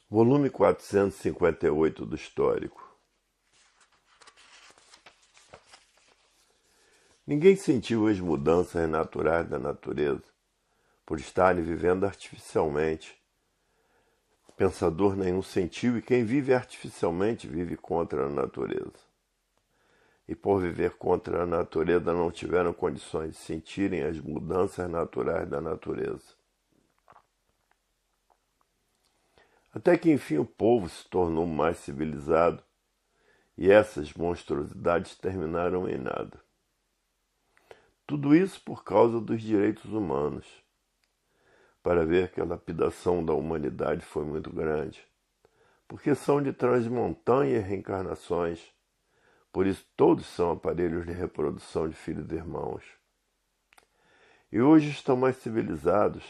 Volume 458 do Histórico. Ninguém sentiu as mudanças naturais da natureza, por estarem vivendo artificialmente. Pensador nenhum sentiu, e quem vive artificialmente vive contra a natureza. E por viver contra a natureza não tiveram condições de sentirem as mudanças naturais da natureza. Até que enfim o povo se tornou mais civilizado, e essas monstruosidades terminaram em nada. Tudo isso por causa dos direitos humanos, para ver que a lapidação da humanidade foi muito grande, porque são de transmontanhas reencarnações, por isso todos são aparelhos de reprodução de filhos e irmãos. E hoje estão mais civilizados,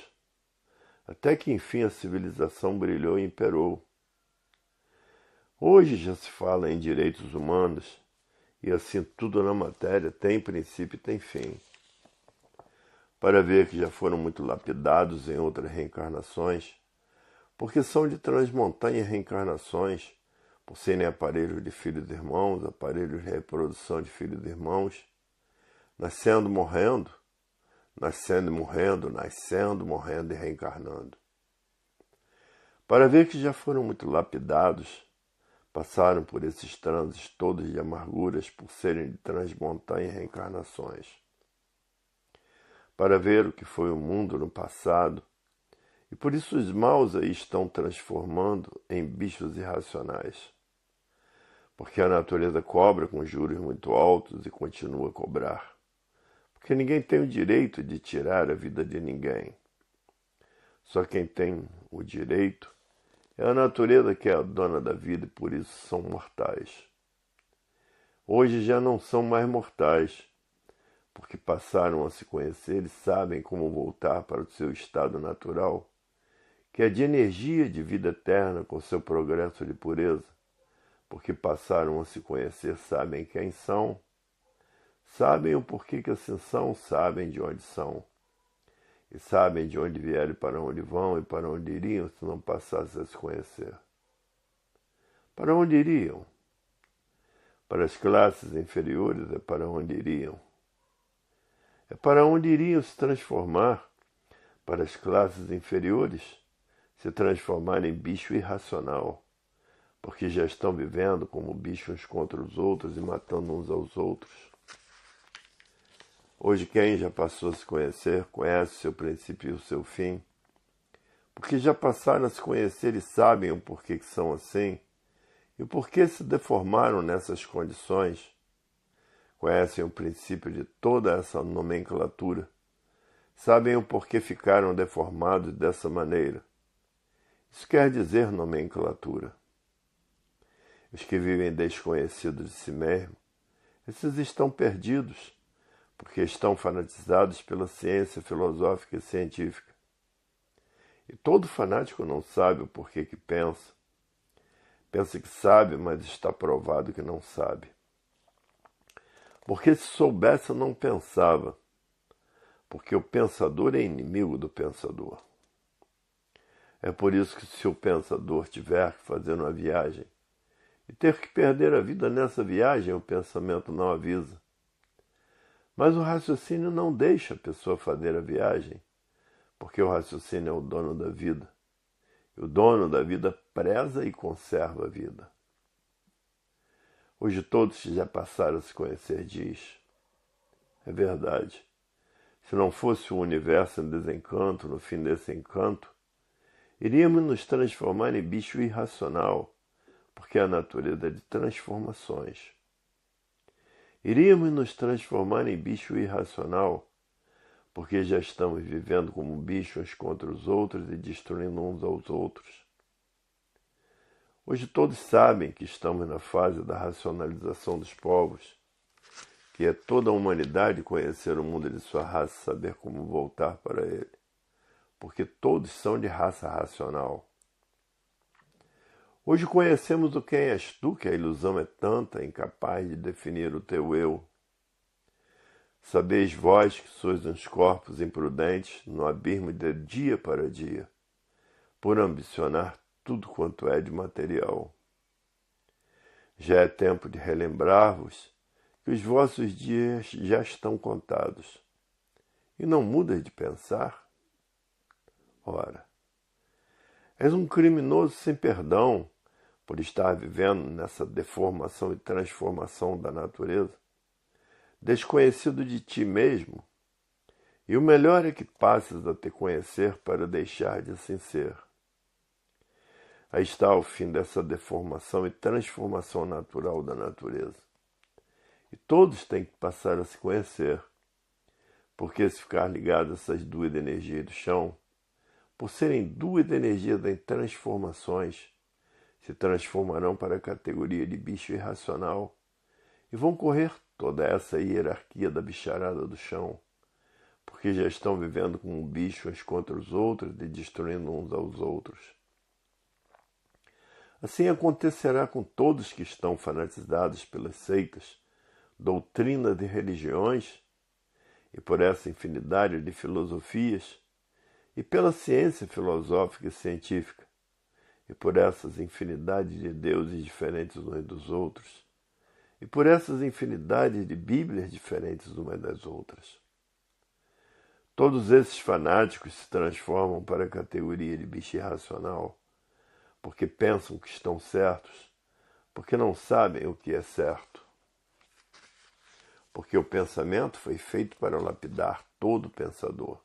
até que enfim a civilização brilhou e imperou. Hoje já se fala em direitos humanos, e assim tudo na matéria tem princípio e tem fim. Para ver que já foram muito lapidados em outras reencarnações, porque são de transmontanhas reencarnações, por serem aparelhos de filhos e irmãos, aparelhos de reprodução de filhos e irmãos, nascendo, morrendo, nascendo e morrendo, nascendo, morrendo e reencarnando. Para ver que já foram muito lapidados, passaram por esses trânsitos todos de amarguras por serem de transmontanhas reencarnações. Para ver o que foi o mundo no passado, e por isso os maus aí estão transformando em bichos irracionais. Porque a natureza cobra com juros muito altos e continua a cobrar. Porque ninguém tem o direito de tirar a vida de ninguém. Só quem tem o direito é a natureza, que é a dona da vida, e por isso são mortais. Hoje já não são mais mortais, porque passaram a se conhecer e sabem como voltar para o seu estado natural, que é de energia de vida eterna com seu progresso de pureza, porque passaram a se conhecer, sabem quem são, sabem o porquê que assim são, sabem de onde são, e sabem de onde vieram e para onde vão e para onde iriam se não passassem a se conhecer. Para onde iriam? Para as classes inferiores é para onde iriam. É para onde iriam se transformar, para as classes inferiores se transformar em bicho irracional, porque já estão vivendo como bichos uns contra os outros e matando uns aos outros. Hoje quem já passou a se conhecer, conhece o seu princípio e o seu fim, porque já passaram a se conhecer e sabem o porquê que são assim, e o porquê se deformaram nessas condições. Conhecem o princípio de toda essa nomenclatura, sabem o porquê ficaram deformados dessa maneira. Isso quer dizer nomenclatura. Os que vivem desconhecidos de si mesmos, esses estão perdidos, porque estão fanatizados pela ciência filosófica e científica. E todo fanático não sabe o porquê que pensa. Pensa que sabe, mas está provado que não sabe. Porque se soubesse, não pensava. Porque o pensador é inimigo do pensador. É por isso que se o pensador tiver que fazer uma viagem e ter que perder a vida nessa viagem, o pensamento não avisa. Mas o raciocínio não deixa a pessoa fazer a viagem, porque o raciocínio é o dono da vida. E o dono da vida preza e conserva a vida. Hoje todos que já passaram a se conhecer diz: é verdade. Se não fosse o universo em desencanto, no fim desse encanto, iríamos nos transformar em bicho irracional, porque a natureza é de transformações. Iríamos nos transformar em bicho irracional, porque já estamos vivendo como bichos uns contra os outros e destruindo uns aos outros. Hoje todos sabem que estamos na fase da racionalização dos povos, que é toda a humanidade conhecer o mundo de sua raça e saber como voltar para ele, porque todos são de raça racional. Hoje conhecemos o quem és tu, que a ilusão é tanta, incapaz de definir o teu eu. Sabeis vós que sois uns corpos imprudentes no abismo de dia para dia, por ambicionar tudo quanto é de material. Já é tempo de relembrar-vos que os vossos dias já estão contados. E não mudas de pensar? Ora, és um criminoso sem perdão por estar vivendo nessa deformação e transformação da natureza, desconhecido de ti mesmo, e o melhor é que passes a te conhecer para deixar de assim ser. Aí está o fim dessa deformação e transformação natural da natureza. E todos têm que passar a se conhecer, porque se ficar ligado a essas duas energias do chão, por serem duas energias em transformações, se transformarão para a categoria de bicho irracional e vão correr toda essa hierarquia da bicharada do chão, porque já estão vivendo como bichos contra os outros e destruindo uns aos outros. Assim acontecerá com todos que estão fanatizados pelas seitas, doutrinas e religiões, e por essa infinidade de filosofias, e pela ciência filosófica e científica, e por essas infinidades de deuses diferentes uns dos outros, e por essas infinidades de bíblias diferentes umas das outras. Todos esses fanáticos se transformam para a categoria de bicho irracional, porque pensam que estão certos, porque não sabem o que é certo. Porque o pensamento foi feito para lapidar todo pensador.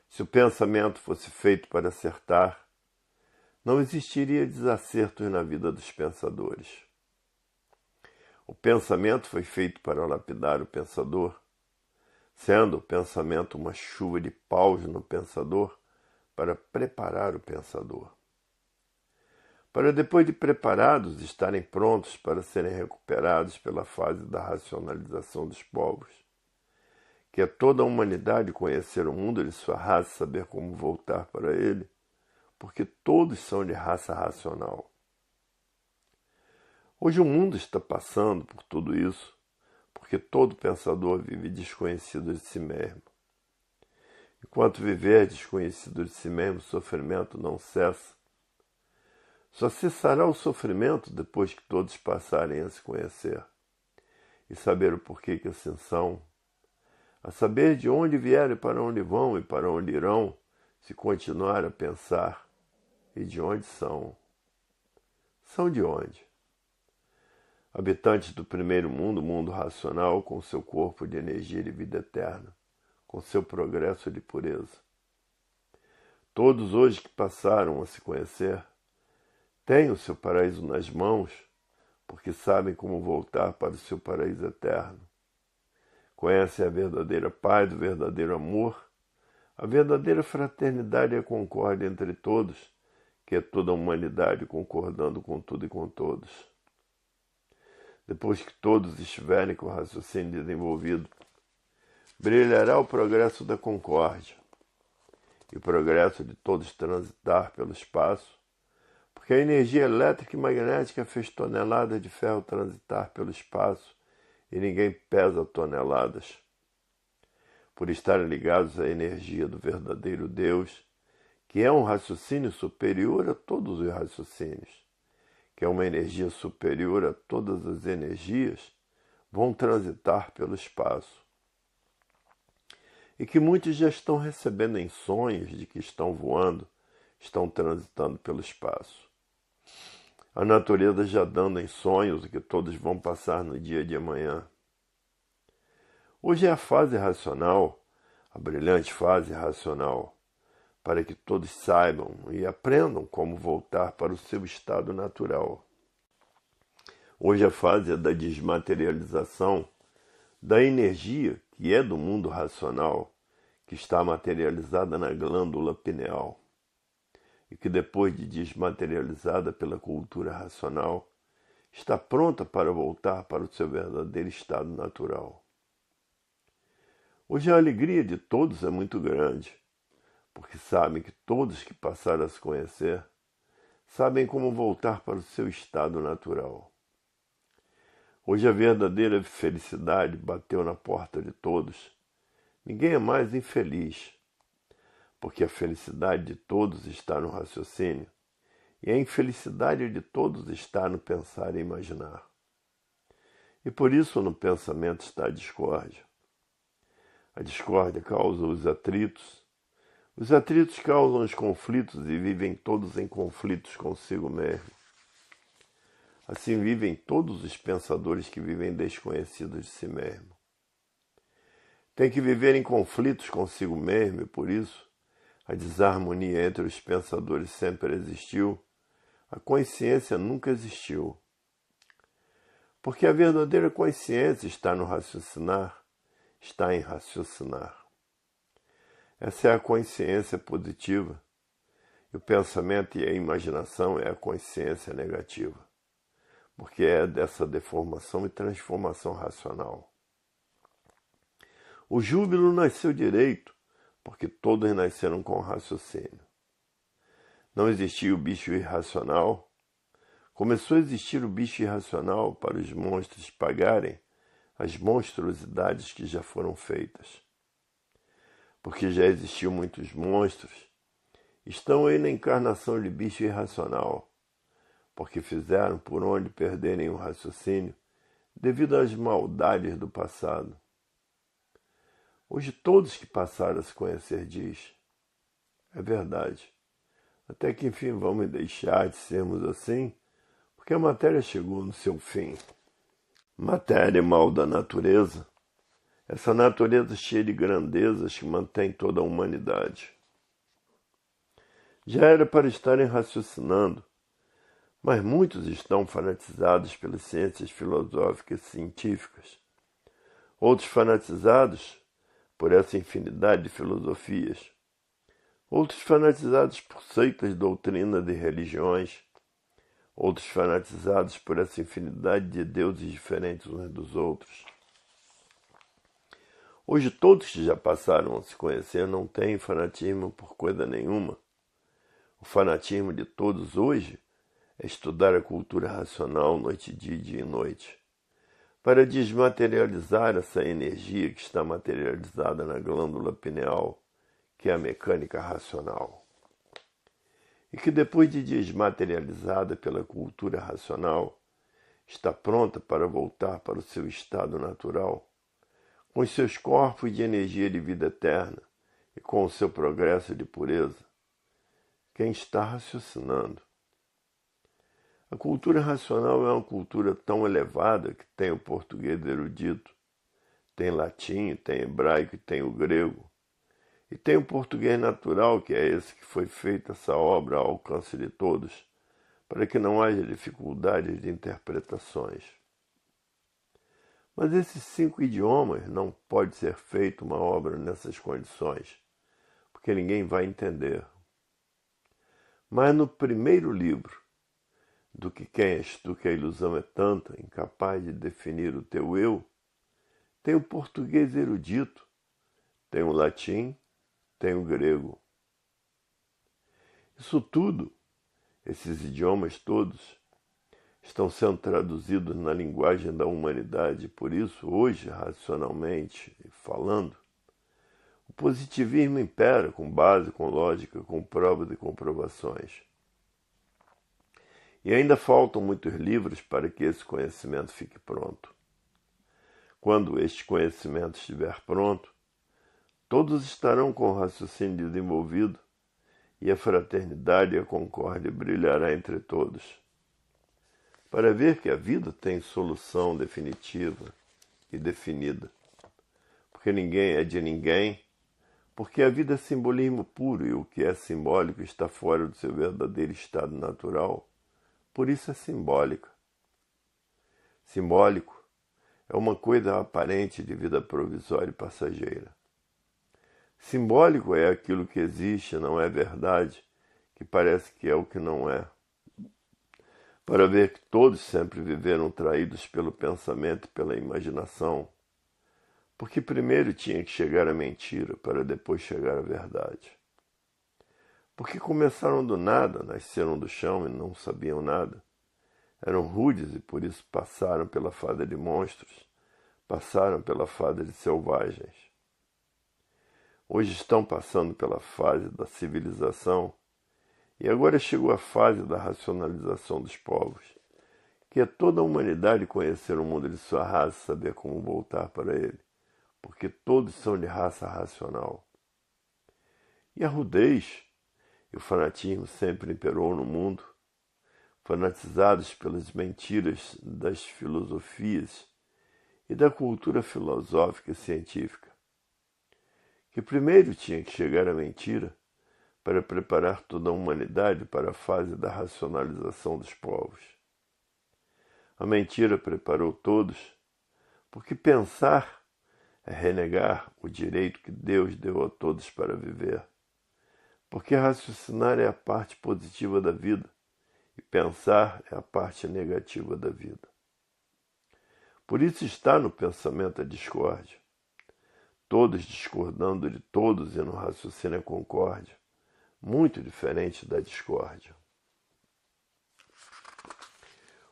Se o pensamento fosse feito para acertar, não existiria desacertos na vida dos pensadores. O pensamento foi feito para lapidar o pensador, sendo o pensamento uma chuva de paus no pensador para preparar o pensador. Para depois de preparados estarem prontos para serem recuperados pela fase da racionalização dos povos, que é toda a humanidade conhecer o mundo de sua raça e saber como voltar para ele, porque todos são de raça racional. Hoje o mundo está passando por tudo isso, porque todo pensador vive desconhecido de si mesmo. Enquanto viver desconhecido de si mesmo, o sofrimento não cessa. Só cessará o sofrimento depois que todos passarem a se conhecer e saber o porquê que assim são, a saber de onde vieram e para onde vão e para onde irão, se continuar a pensar. E de onde são? São de onde? Habitantes do primeiro mundo, mundo racional, com seu corpo de energia de vida eterna, com seu progresso de pureza. Todos hoje que passaram a se conhecer, têm o seu paraíso nas mãos, porque sabem como voltar para o seu paraíso eterno. Conhecem a verdadeira paz, o verdadeiro amor, a verdadeira fraternidade e a concórdia entre todos, que é toda a humanidade concordando com tudo e com todos. Depois que todos estiverem com o raciocínio desenvolvido, brilhará o progresso da concórdia e o progresso de todos transitar pelo espaço, porque a energia elétrica e magnética fez toneladas de ferro transitar pelo espaço e ninguém pesa toneladas. Por estarem ligados à energia do verdadeiro Deus, que é um raciocínio superior a todos os raciocínios, que é uma energia superior a todas as energias, vão transitar pelo espaço. E que muitos já estão recebendo em sonhos de que estão voando, estão transitando pelo espaço. A natureza já dando em sonhos que todos vão passar no dia de amanhã. Hoje é a fase racional, a brilhante fase racional, para que todos saibam e aprendam como voltar para o seu estado natural. Hoje a fase é da desmaterialização da energia que é do mundo racional, que está materializada na glândula pineal, e que depois de desmaterializada pela cultura racional, está pronta para voltar para o seu verdadeiro estado natural. Hoje a alegria de todos é muito grande, porque sabem que todos que passaram a se conhecer sabem como voltar para o seu estado natural. Hoje a verdadeira felicidade bateu na porta de todos. Ninguém é mais infeliz, porque a felicidade de todos está no raciocínio, E a infelicidade de todos está no pensar e imaginar. E por isso no pensamento está a discórdia. A discórdia causa os atritos causam os conflitos e vivem todos em conflitos consigo mesmo. Assim vivem todos os pensadores que vivem desconhecidos de si mesmo. Tem que viver em conflitos consigo mesmo e por isso a desarmonia entre os pensadores sempre existiu, a consciência nunca existiu. Porque a verdadeira consciência está no raciocinar, está em raciocinar. Essa é a consciência positiva, e o pensamento e a imaginação é a consciência negativa, porque é dessa deformação e transformação racional. O júbilo nasceu direito, porque todos nasceram com raciocínio. Não existia o bicho irracional. Começou a existir o bicho irracional para os monstros pagarem as monstruosidades que já foram feitas. Porque já existiam muitos monstros, estão aí na encarnação de bicho irracional, porque fizeram por onde perderem o raciocínio devido às maldades do passado. Hoje todos que passaram a se conhecer diz, é verdade, até que enfim vamos deixar de sermos assim, porque a matéria chegou no seu fim. Matéria e mal da natureza, essa natureza cheia de grandezas que mantém toda a humanidade. Já era para estarem raciocinando, mas muitos estão fanatizados pelas ciências filosóficas e científicas. Outros fanatizados por essa infinidade de filosofias. Outros fanatizados por seitas, doutrinas e religiões. Outros fanatizados por essa infinidade de deuses diferentes uns dos outros. Hoje todos que já passaram a se conhecer não têm fanatismo por coisa nenhuma. O fanatismo de todos hoje é estudar a cultura racional noite e dia e noite, para desmaterializar essa energia que está materializada na glândula pineal, que é a mecânica racional. E que depois de desmaterializada pela cultura racional, está pronta para voltar para o seu estado natural, com os seus corpos de energia de vida eterna e com o seu progresso de pureza. Quem está raciocinando. A cultura racional é uma cultura tão elevada que tem o português erudito, tem latim, tem hebraico e tem o grego. E tem o português natural, que é esse que foi feita essa obra ao alcance de todos, para que não haja dificuldades de interpretações. Mas esses 5 idiomas não pode ser feita uma obra nessas condições, porque ninguém vai entender. Mas no primeiro livro, do que quem és tu que a ilusão é tanta, incapaz de definir o teu eu, tem o português erudito, tem o latim, tem o grego. Isso tudo, esses idiomas todos, estão sendo traduzidos na linguagem da humanidade. Por isso, hoje, racionalmente falando, o positivismo impera com base, com lógica, com provas e comprovações. E ainda faltam muitos livros para que esse conhecimento fique pronto. Quando este conhecimento estiver pronto, todos estarão com o raciocínio desenvolvido e a fraternidade e a concórdia brilhará entre todos. Para ver que a vida tem solução definitiva e definida. Porque ninguém é de ninguém, porque a vida é simbolismo puro e o que é simbólico está fora do seu verdadeiro estado natural. Por isso é simbólica. Simbólico é uma coisa aparente de vida provisória e passageira. Simbólico é aquilo que existe, não é verdade, que parece que é o que não é. Para ver que todos sempre viveram traídos pelo pensamento e pela imaginação, porque primeiro tinha que chegar a mentira para depois chegar à verdade. Porque começaram do nada, nasceram do chão e não sabiam nada. Eram rudes e por isso passaram pela fase de monstros, passaram pela fase de selvagens. Hoje estão passando pela fase da civilização E agora chegou a fase da racionalização dos povos, que é toda a humanidade conhecer o mundo de sua raça e saber como voltar para ele, porque todos são de raça racional. E a rudez e o fanatismo sempre imperou no mundo, fanatizados pelas mentiras das filosofias e da cultura filosófica e científica, que primeiro tinha que chegar à mentira para preparar toda a humanidade para a fase da racionalização dos povos. A mentira preparou todos, porque pensar é renegar o direito que Deus deu a todos para viver, porque raciocinar é a parte positiva da vida e pensar é a parte negativa da vida. Por isso está no pensamento a discórdia, todos discordando de todos e no raciocínio a concórdia, muito diferente da discórdia.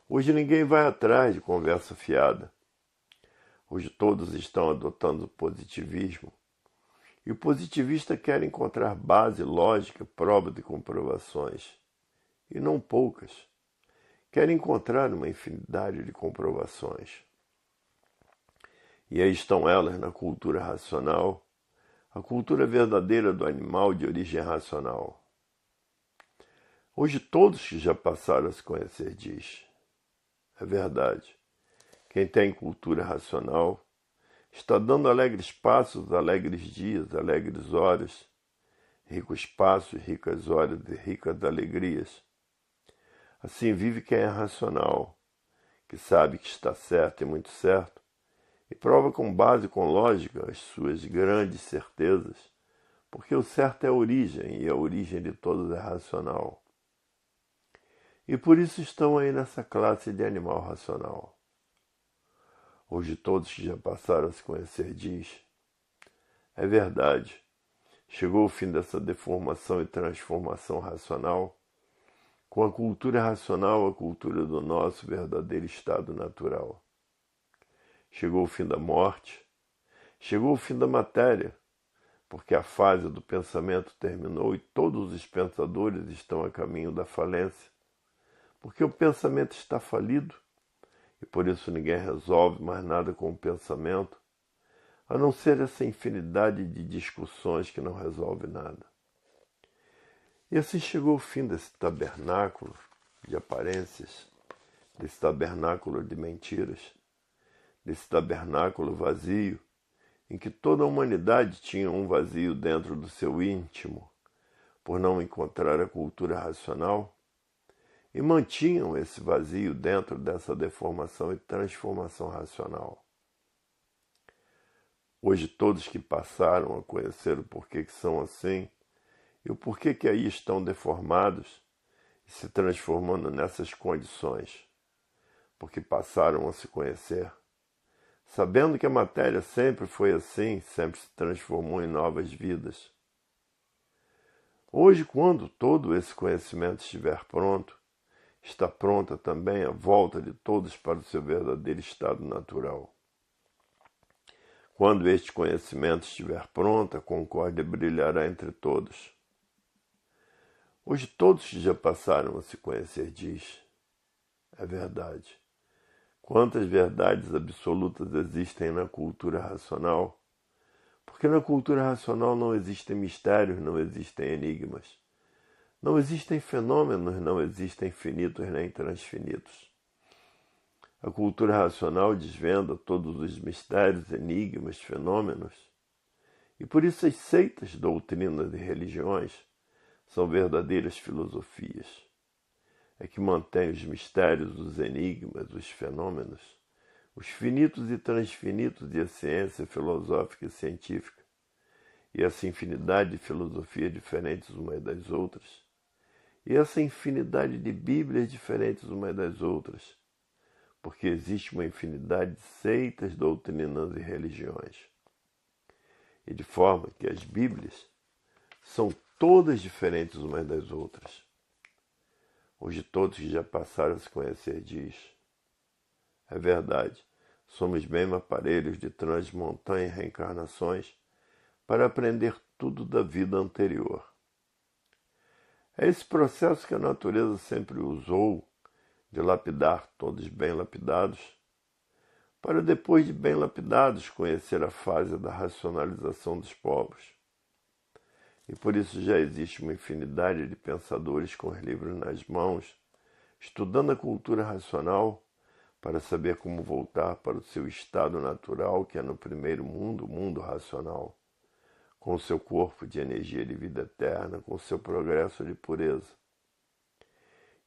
Hoje ninguém vai atrás de conversa fiada. Hoje todos estão adotando o positivismo. E o positivista quer encontrar base, lógica, prova de comprovações. E não poucas. Quer encontrar uma infinidade de comprovações. E aí estão elas na cultura racional, a cultura verdadeira do animal de origem racional. Hoje todos que já passaram a se conhecer diz, é verdade, quem tem cultura racional está dando alegres passos, alegres dias, alegres horas, ricos passos, ricas horas e ricas alegrias. Assim vive quem é racional, que sabe que está certo e muito certo, e prova com base, com lógica, as suas grandes certezas, porque o certo é a origem, e a origem de todos é racional. E por isso estão aí nessa classe de animal racional. Hoje todos que já passaram a se conhecer diz, é verdade, chegou o fim dessa deformação e transformação racional, com a cultura racional, a cultura do nosso verdadeiro estado natural. Chegou o fim da morte, chegou o fim da matéria, porque a fase do pensamento terminou e todos os pensadores estão a caminho da falência, porque o pensamento está falido e por isso ninguém resolve mais nada com o pensamento, a não ser essa infinidade de discussões que não resolve nada. E assim chegou o fim desse tabernáculo de aparências, desse tabernáculo de mentiras, desse tabernáculo vazio, em que toda a humanidade tinha um vazio dentro do seu íntimo, por não encontrar a cultura racional, e mantinham esse vazio dentro dessa deformação e transformação racional. Hoje todos que passaram a conhecer o porquê que são assim, e o porquê que aí estão deformados e se transformando nessas condições, porque passaram a se conhecer, sabendo que a matéria sempre foi assim, sempre se transformou em novas vidas. Hoje, quando todo esse conhecimento estiver pronto, está pronta também a volta de todos para o seu verdadeiro estado natural. Quando este conhecimento estiver pronto, a concórdia brilhará entre todos. Hoje todos que já passaram a se conhecer diz, é verdade. Quantas verdades absolutas existem na cultura racional? Porque na cultura racional não existem mistérios, não existem enigmas. Não existem fenômenos, não existem finitos nem transfinitos. A cultura racional desvenda todos os mistérios, enigmas, fenômenos. E por isso as seitas, doutrinas e religiões são verdadeiras filosofias. É que mantém os mistérios, os enigmas, os fenômenos, os finitos e transfinitos e a ciência filosófica e científica, e essa infinidade de filosofias diferentes umas das outras, e essa infinidade de bíblias diferentes umas das outras, porque existe uma infinidade de seitas, doutrinas e religiões. E de forma que as bíblias são todas diferentes umas das outras. Hoje todos que já passaram a se conhecer diz, é verdade, somos mesmo aparelhos de transmontanha e reencarnações para aprender tudo da vida anterior. É esse processo que a natureza sempre usou de lapidar todos bem lapidados, para depois de bem lapidados conhecer a fase da racionalização dos povos. E por isso já existe uma infinidade de pensadores com os livros nas mãos, estudando a cultura racional para saber como voltar para o seu estado natural, que é no primeiro mundo, o mundo racional, com o seu corpo de energia de vida eterna, com o seu progresso de pureza.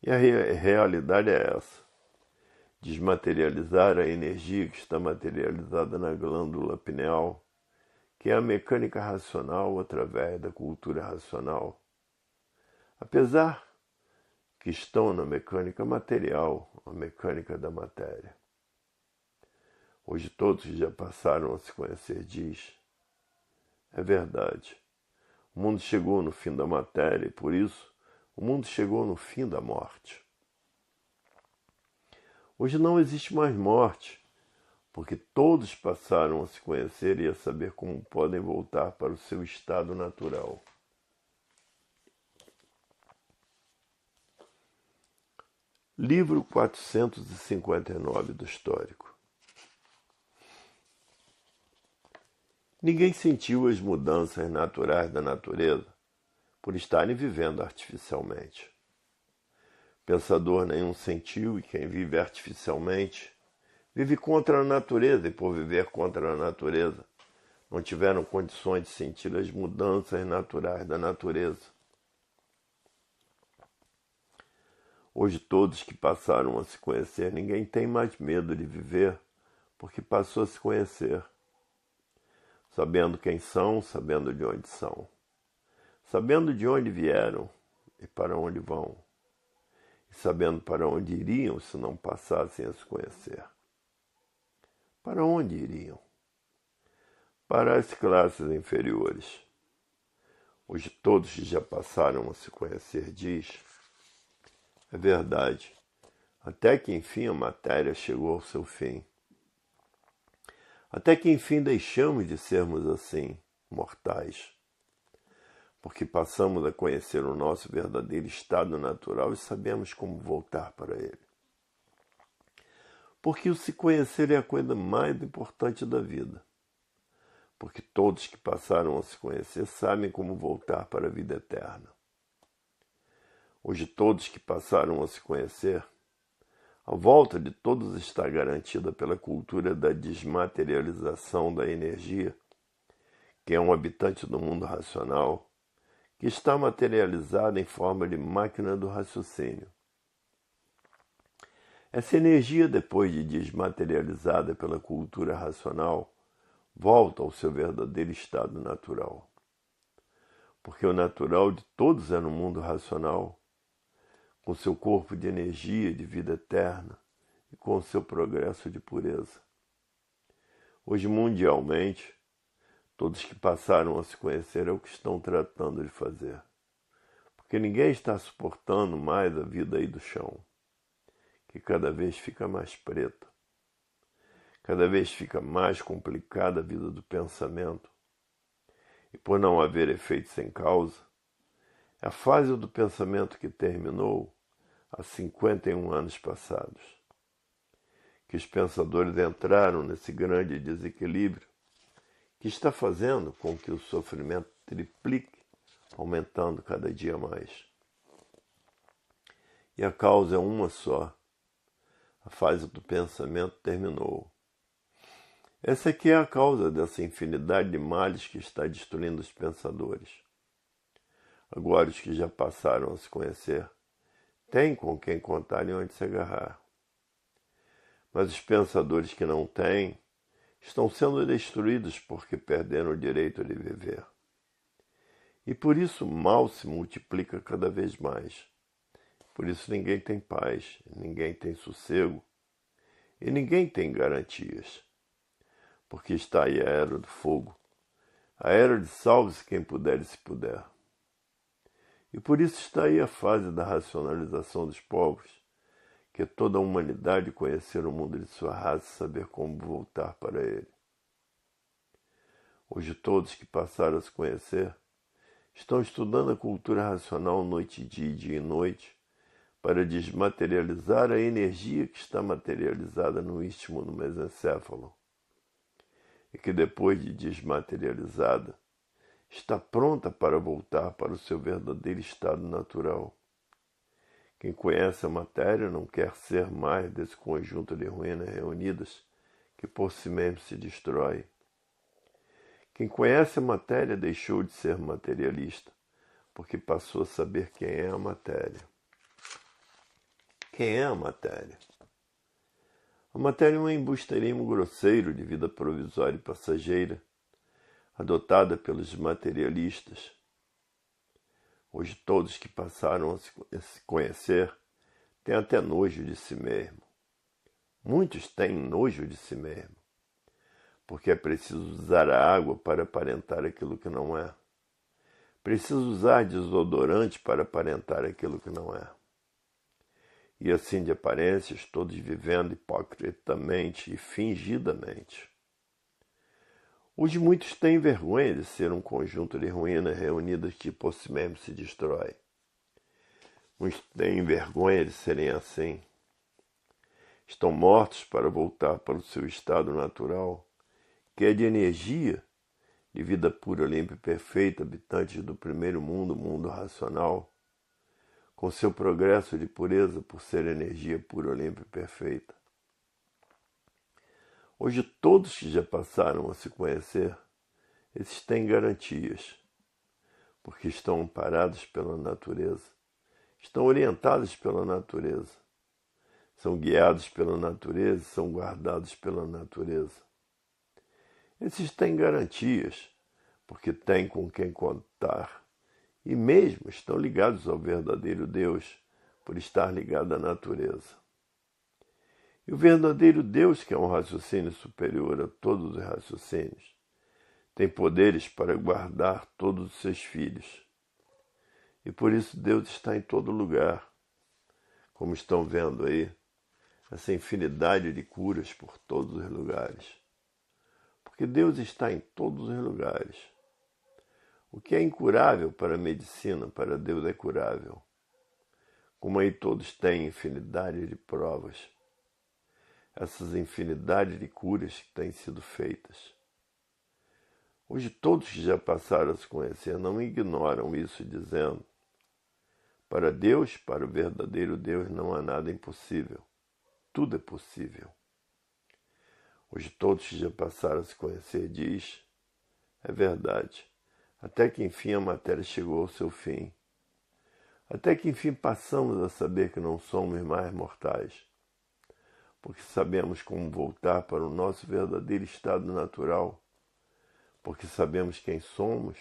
E a realidade é essa: desmaterializar a energia que está materializada na glândula pineal, que é a mecânica racional através da cultura racional. Apesar que estão na mecânica material, a mecânica da matéria. Hoje todos já passaram a se conhecer diz: é verdade, o mundo chegou no fim da matéria e por isso o mundo chegou no fim da morte. Hoje não existe mais morte, porque todos passaram a se conhecer e a saber como podem voltar para o seu estado natural. Livro 459 do Histórico. Ninguém sentiu as mudanças naturais da natureza por estarem vivendo artificialmente. Pensador nenhum sentiu, e quem vive artificialmente vive contra a natureza, e por viver contra a natureza não tiveram condições de sentir as mudanças naturais da natureza. Hoje todos que passaram a se conhecer, ninguém tem mais medo de viver, porque passou a se conhecer, sabendo quem são, sabendo de onde são, sabendo de onde vieram e para onde vão, e sabendo para onde iriam se não passassem a se conhecer. Para onde iriam? Para as classes inferiores. Hoje todos que já passaram a se conhecer diz: é verdade, até que enfim a matéria chegou ao seu fim. Até que enfim deixamos de sermos assim, mortais, porque passamos a conhecer o nosso verdadeiro estado natural e sabemos como voltar para ele. Porque o se conhecer é a coisa mais importante da vida. Porque todos que passaram a se conhecer sabem como voltar para a vida eterna. Hoje todos que passaram a se conhecer, a volta de todos está garantida pela cultura da desmaterialização da energia, que é um habitante do mundo racional, que está materializada em forma de máquina do raciocínio. Essa energia, depois de desmaterializada pela cultura racional, volta ao seu verdadeiro estado natural. Porque o natural de todos é no mundo racional, com seu corpo de energia de vida eterna e com seu progresso de pureza. Hoje, mundialmente, todos que passaram a se conhecer é o que estão tratando de fazer. Porque ninguém está suportando mais a vida aí do chão, que cada vez fica mais preta. Cada vez fica mais complicada a vida do pensamento. E por não haver efeito sem causa, é a fase do pensamento que terminou há 51 anos passados. Que os pensadores entraram nesse grande desequilíbrio que está fazendo com que o sofrimento triplique, aumentando cada dia mais. E a causa é uma só. A fase do pensamento terminou. Essa aqui é a causa dessa infinidade de males que está destruindo os pensadores. Agora os que já passaram a se conhecer, têm com quem contar e onde se agarrar. Mas os pensadores que não têm, estão sendo destruídos porque perderam o direito de viver. E por isso o mal se multiplica cada vez mais. Por isso ninguém tem paz, ninguém tem sossego e ninguém tem garantias. Porque está aí a era do fogo, a era de salve-se quem puder e se puder. E por isso está aí a fase da racionalização dos povos, que é toda a humanidade conhecer o mundo de sua raça e saber como voltar para ele. Hoje todos que passaram a se conhecer Estão estudando a cultura racional noite e dia e noite, para desmaterializar a energia que está materializada no istmo no mesencéfalo, e que depois de desmaterializada, está pronta para voltar para o seu verdadeiro estado natural. Quem conhece a matéria não quer ser mais desse conjunto de ruínas reunidas que por si mesmo se destrói. Quem conhece a matéria deixou de ser materialista, porque passou a saber quem é a matéria. Quem é a matéria? A matéria é um embusterismo grosseiro de vida provisória e passageira, adotada pelos materialistas. Hoje todos que passaram a se conhecer têm até nojo de si mesmo. Muitos têm nojo de si mesmo, porque é preciso usar a água para aparentar aquilo que não é. Preciso usar desodorante para aparentar aquilo que não é. E assim de aparências, todos vivendo hipocritamente e fingidamente. Hoje muitos têm vergonha de ser um conjunto de ruínas reunidas que por si mesmo se destrói. Muitos têm vergonha de serem assim. Estão mortos para voltar para o seu estado natural, que é de energia, de vida pura, limpa e perfeita, habitantes do primeiro mundo, o mundo racional, com seu progresso de pureza por ser energia pura, limpa e perfeita. Hoje todos que já passaram a se conhecer, esses têm garantias, porque estão amparados pela natureza, estão orientados pela natureza, são guiados pela natureza, são guardados pela natureza. Esses têm garantias, porque têm com quem contar, e mesmo estão ligados ao verdadeiro Deus, por estar ligado à natureza. E o verdadeiro Deus, que é um raciocínio superior a todos os raciocínios, tem poderes para guardar todos os seus filhos. E por isso Deus está em todo lugar, como estão vendo aí, essa infinidade de curas por todos os lugares. Porque Deus está em todos os lugares. O que é incurável para a medicina, para Deus é curável. Como aí todos têm infinidade de provas, essas infinidades de curas que têm sido feitas. Hoje todos que já passaram a se conhecer não ignoram isso, dizendo: para Deus, para o verdadeiro Deus, não há nada impossível. Tudo é possível. Hoje todos que já passaram a se conhecer diz: é verdade. Até que enfim a matéria chegou ao seu fim. Até que enfim passamos a saber que não somos mais mortais, porque sabemos como voltar para o nosso verdadeiro estado natural, porque sabemos quem somos,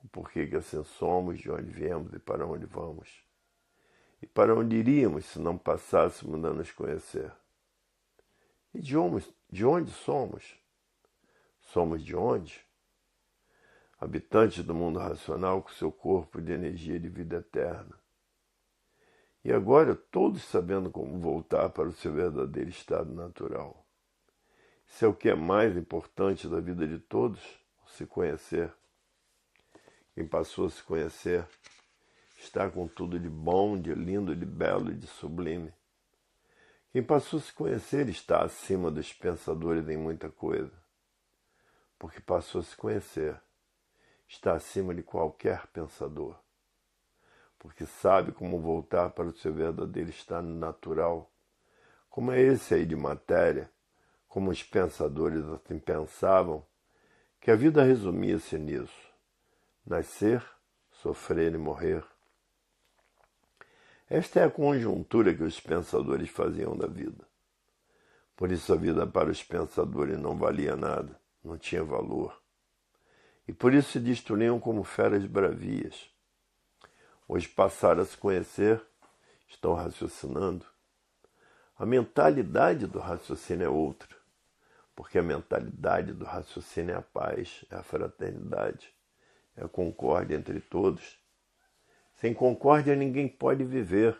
o porquê que assim somos, de onde viemos e para onde vamos. E para onde iríamos se não passássemos a nos conhecer. E de onde somos? Somos de onde? Habitantes do mundo racional com seu corpo de energia de vida eterna. E agora todos sabendo como voltar para o seu verdadeiro estado natural. Isso é o que é mais importante da vida de todos, se conhecer. Quem passou a se conhecer está com tudo de bom, de lindo, de belo e de sublime. Quem passou a se conhecer está acima dos pensadores em muita coisa, porque passou a se conhecer. Está acima de qualquer pensador, porque sabe como voltar para o seu verdadeiro estado natural, como é esse aí de matéria, como os pensadores assim pensavam, que a vida resumia-se nisso: nascer, sofrer e morrer. Esta é a conjuntura que os pensadores faziam da vida. Por isso a vida para os pensadores não valia nada, não tinha valor. E por isso se destruíam como feras bravias. Hoje passaram a se conhecer, estão raciocinando. A mentalidade do raciocínio é outra, porque a mentalidade do raciocínio é a paz, é a fraternidade, é a concórdia entre todos. Sem concórdia ninguém pode viver,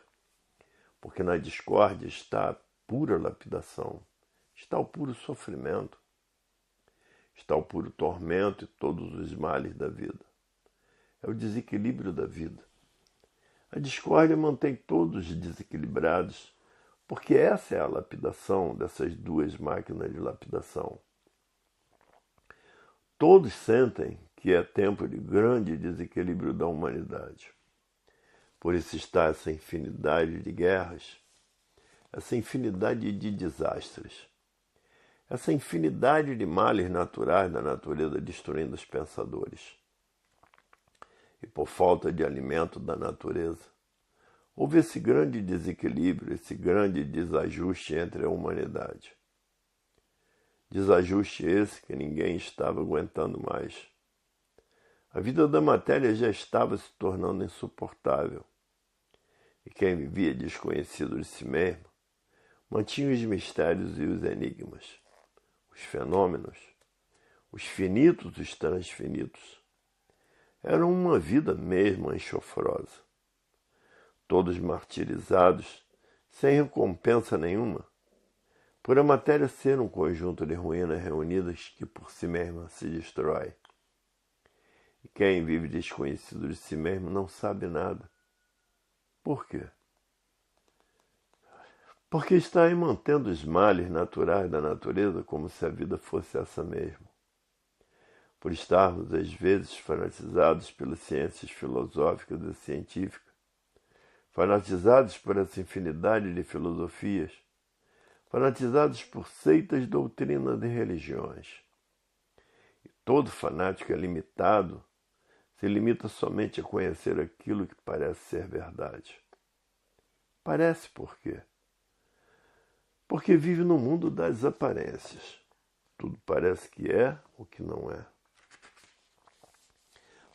porque na discórdia está a pura lapidação, está o puro sofrimento, está o puro tormento e todos os males da vida. é o desequilíbrio da vida. A discórdia mantém todos desequilibrados, porque essa é a lapidação dessas duas máquinas de lapidação. Todos sentem que é tempo de grande desequilíbrio da humanidade. Por isso está essa infinidade de guerras, essa infinidade de desastres, essa infinidade de males naturais da natureza destruindo os pensadores. E por falta de alimento da natureza, houve esse grande desequilíbrio, esse grande desajuste entre a humanidade. Desajuste esse que ninguém estava aguentando mais. A vida da matéria já estava se tornando insuportável. E quem vivia desconhecido de si mesmo, mantinha os mistérios e os enigmas, os fenômenos, os finitos e os transfinitos. Era uma vida mesmo enxofrosa. Todos martirizados, sem recompensa nenhuma, por a matéria ser um conjunto de ruínas reunidas que por si mesma se destrói. E quem vive desconhecido de si mesmo não sabe nada. Por quê? Porque está aí mantendo os males naturais da natureza como se a vida fosse essa mesmo. Por estarmos, às vezes, fanatizados pelas ciências filosóficas e científicas, fanatizados por essa infinidade de filosofias, fanatizados por seitas, doutrinas e religiões. E todo fanático é limitado, se limita somente a conhecer aquilo que parece ser verdade. Parece por quê? Porque vive no mundo das aparências. Tudo parece que é o que não é.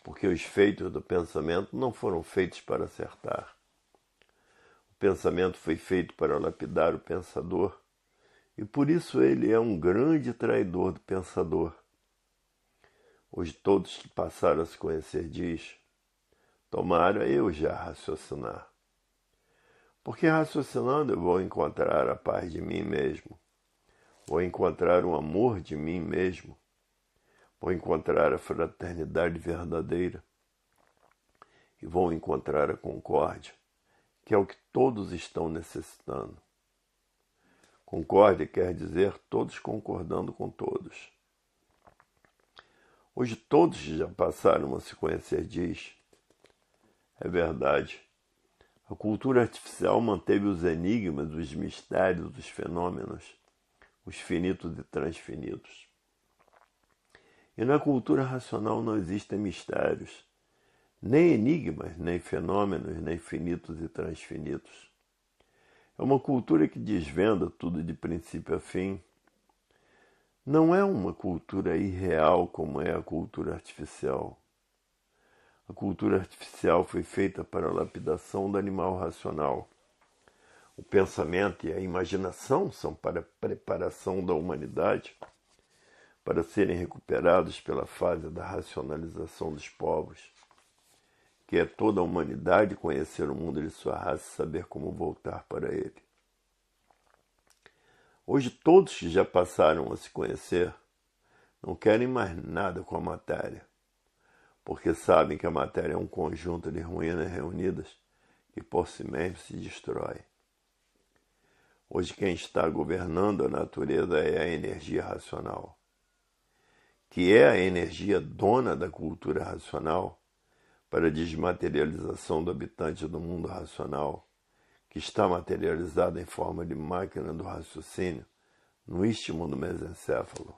Porque os feitos do pensamento não foram feitos para acertar. O pensamento foi feito para lapidar o pensador, e por isso ele é um grande traidor do pensador. Hoje todos que passaram a se conhecer diz, tomara eu já raciocinar. Porque raciocinando eu vou encontrar a paz de mim mesmo, vou encontrar o amor de mim mesmo, vou encontrar a fraternidade verdadeira e vou encontrar a concórdia, que é o que todos estão necessitando. Concórdia quer dizer todos concordando com todos. Hoje todos já passaram a se conhecer diz, é verdade. A cultura artificial manteve os enigmas, os mistérios, os fenômenos, os finitos e transfinitos. E na cultura racional não existem mistérios, nem enigmas, nem fenômenos, nem finitos e transfinitos. É uma cultura que desvenda tudo de princípio a fim. Não é uma cultura irreal como é a cultura artificial. A cultura artificial foi feita para a lapidação do animal racional. O pensamento e a imaginação são para a preparação da humanidade, para serem recuperados pela fase da racionalização dos povos, que é toda a humanidade conhecer o mundo de sua raça e saber como voltar para ele. Hoje todos que já passaram a se conhecer não querem mais nada com a matéria, porque sabem que a matéria é um conjunto de ruínas reunidas que por si mesmo se destrói. Hoje quem está governando a natureza é a energia racional, que é a energia dona da cultura racional para a desmaterialização do habitante do mundo racional, que está materializada em forma de máquina do raciocínio no istmo do mesencéfalo,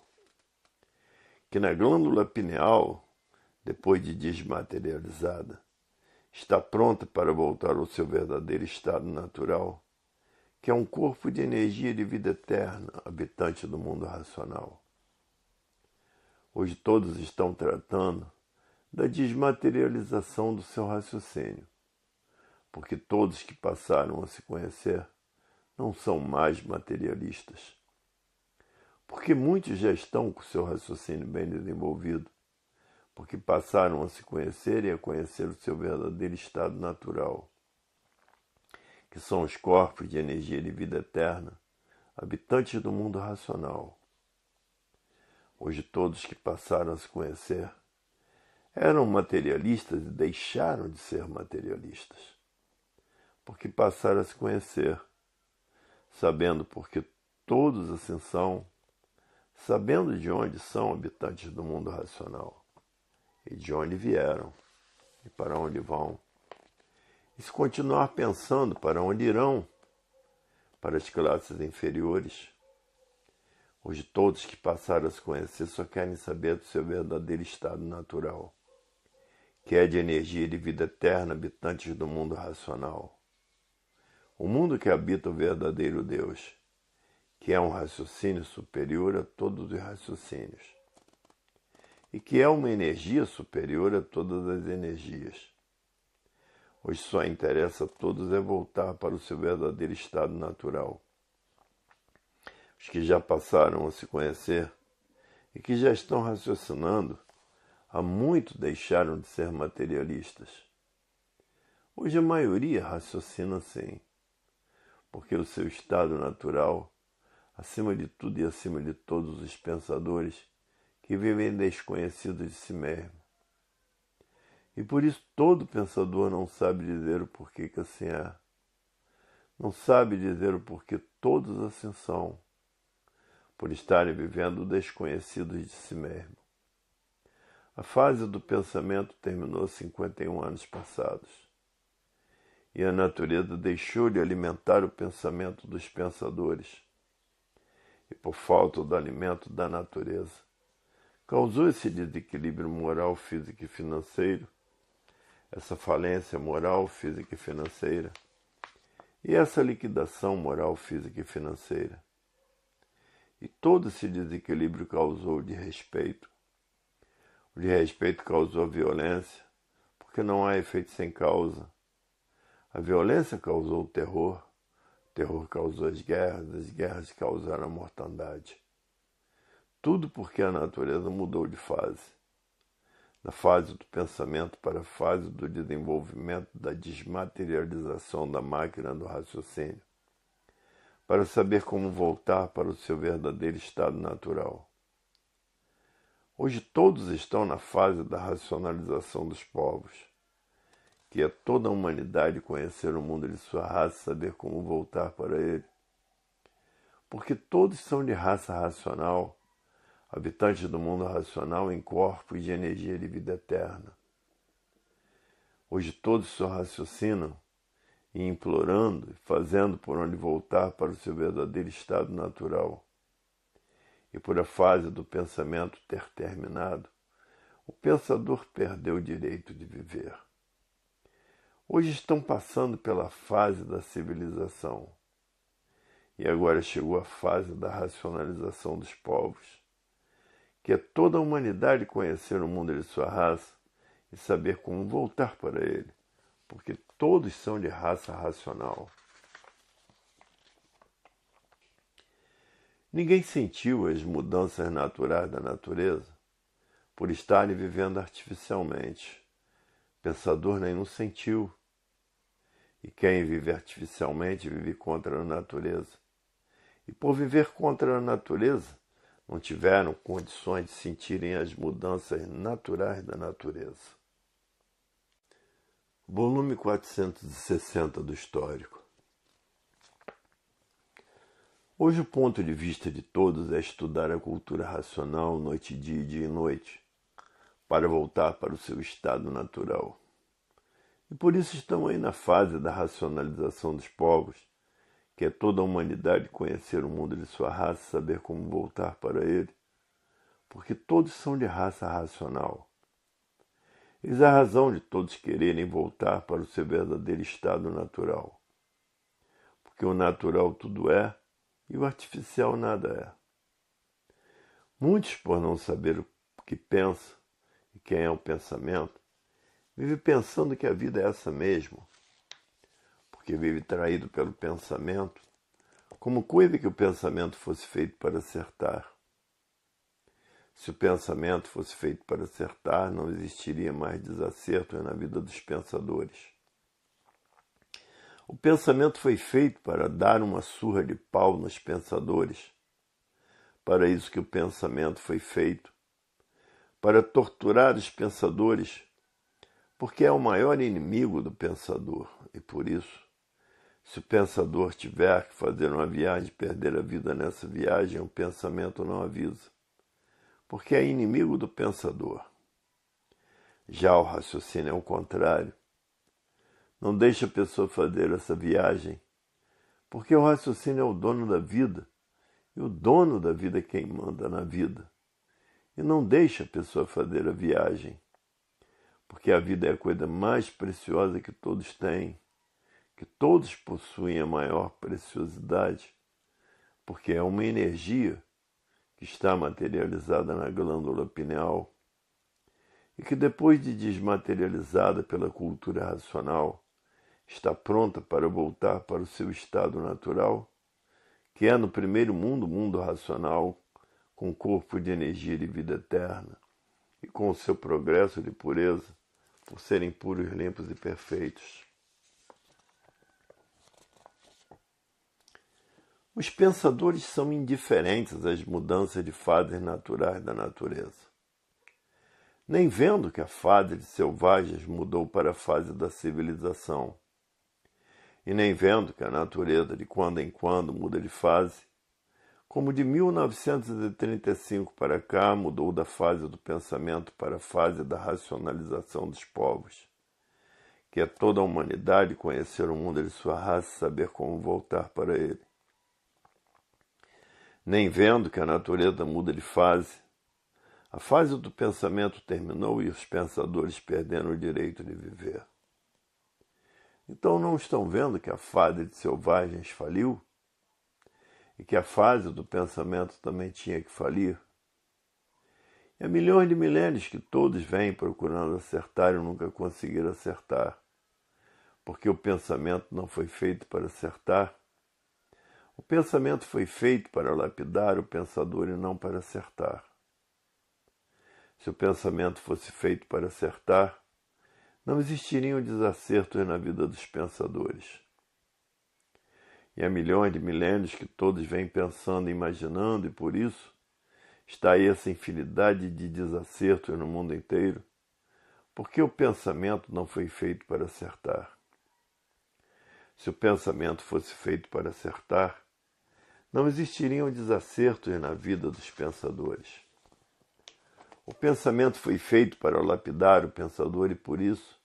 que na glândula pineal, depois de desmaterializada, está pronta para voltar ao seu verdadeiro estado natural, que é um corpo de energia de vida eterna, habitante do mundo racional. Hoje todos estão tratando da desmaterialização do seu raciocínio, porque todos que passaram a se conhecer não são mais materialistas. Porque muitos já estão com o seu raciocínio bem desenvolvido, porque passaram a se conhecer e a conhecer o seu verdadeiro estado natural, que são os corpos de energia de vida eterna, habitantes do mundo racional. Hoje todos que passaram a se conhecer eram materialistas e deixaram de ser materialistas, porque passaram a se conhecer, sabendo por que todos assim são, sabendo de onde são habitantes do mundo racional, e de onde vieram, e para onde vão. E se continuar pensando para onde irão, para as classes inferiores, hoje todos que passaram a se conhecer só querem saber do seu verdadeiro estado natural, que é de energia e de vida eterna, habitantes do mundo racional. O mundo que habita o verdadeiro Deus, que é um raciocínio superior a todos os raciocínios, e que é uma energia superior a todas as energias. Hoje só interessa a todos é voltar para o seu verdadeiro estado natural. Os que já passaram a se conhecer e que já estão raciocinando, há muito deixaram de ser materialistas. Hoje a maioria raciocina assim, porque o seu estado natural, acima de tudo e acima de todos os pensadores que vivem desconhecidos de si mesmo. E por isso todo pensador não sabe dizer o porquê que assim é. Não sabe dizer o porquê todos assim são, por estarem vivendo desconhecidos de si mesmo. A fase do pensamento terminou 51 anos passados. E a natureza deixou de alimentar o pensamento dos pensadores. E por falta do alimento da natureza, causou esse desequilíbrio moral, físico e financeiro, essa falência moral, física e financeira, e essa liquidação moral, física e financeira. E todo esse desequilíbrio causou o desrespeito. O desrespeito causou a violência, porque não há efeito sem causa. A violência causou o terror causou as guerras causaram a mortandade. Tudo porque a natureza mudou de fase. Da fase do pensamento para a fase do desenvolvimento da desmaterialização da máquina do raciocínio, para saber como voltar para o seu verdadeiro estado natural. Hoje todos estão na fase da racionalização dos povos, que é toda a humanidade conhecer o mundo de sua raça e saber como voltar para ele. Porque todos são de raça racional, habitantes do mundo racional em corpos de energia de vida eterna. Hoje todos só raciocinam e implorando e fazendo por onde voltar para o seu verdadeiro estado natural. E por a fase do pensamento ter terminado, o pensador perdeu o direito de viver. Hoje estão passando pela fase da civilização. E agora chegou a fase da racionalização dos povos, que é toda a humanidade conhecer o mundo de sua raça e saber como voltar para ele, porque todos são de raça racional. Ninguém sentiu as mudanças naturais da natureza por estarem vivendo artificialmente. Pensador nenhum sentiu. E quem vive artificialmente vive contra a natureza. E por viver contra a natureza, não tiveram condições de sentirem as mudanças naturais da natureza. Volume 460 do Histórico. Hoje o ponto de vista de todos é estudar a cultura racional noite e dia e noite, para voltar para o seu estado natural. E por isso estão aí na fase da racionalização dos povos, que é toda a humanidade conhecer o mundo de sua raça e saber como voltar para ele, porque todos são de raça racional. Eis a razão de todos quererem voltar para o seu verdadeiro estado natural, porque o natural tudo é e o artificial nada é. Muitos, por não saber o que pensa e quem é o pensamento, vive pensando que a vida é essa mesmo, porque vive traído pelo pensamento, como coisa que o pensamento fosse feito para acertar. Se o pensamento fosse feito para acertar, não existiria mais desacerto na vida dos pensadores. O pensamento foi feito para dar uma surra de pau nos pensadores. Para isso que o pensamento foi feito, para torturar os pensadores, porque é o maior inimigo do pensador, e por isso, se o pensador tiver que fazer uma viagem e perder a vida nessa viagem, o pensamento não avisa, porque é inimigo do pensador. Já o raciocínio é o contrário. Não deixa a pessoa fazer essa viagem, porque o raciocínio é o dono da vida, e o dono da vida é quem manda na vida. E não deixa a pessoa fazer a viagem, porque a vida é a coisa mais preciosa que todos têm, que todos possuem a maior preciosidade, porque é uma energia que está materializada na glândula pineal e que depois de desmaterializada pela cultura racional, está pronta para voltar para o seu estado natural, que é no primeiro mundo, o mundo racional, com corpo de energia de vida eterna e com o seu progresso de pureza, por serem puros, limpos e perfeitos. Os pensadores são indiferentes às mudanças de fases naturais da natureza. Nem vendo que a fase de selvagens mudou para a fase da civilização, e nem vendo que a natureza de quando em quando muda de fase, como de 1935 para cá mudou da fase do pensamento para a fase da racionalização dos povos, que é toda a humanidade conhecer o mundo de sua raça e saber como voltar para ele. Nem vendo que a natureza muda de fase, a fase do pensamento terminou e os pensadores perderam o direito de viver. Então não estão vendo que a fase de selvagens faliu? E que a fase do pensamento também tinha que falir? E há milhões de milênios que todos vêm procurando acertar e nunca conseguiram acertar. Porque o pensamento não foi feito para acertar. O pensamento foi feito para lapidar o pensador e não para acertar. Se o pensamento fosse feito para acertar, não existiriam desacertos na vida dos pensadores. E há milhões de milênios que todos vêm pensando e imaginando, e por isso está aí essa infinidade de desacertos no mundo inteiro, porque o pensamento não foi feito para acertar. Se o pensamento fosse feito para acertar, não existiriam desacertos na vida dos pensadores. O pensamento foi feito para lapidar o pensador e por isso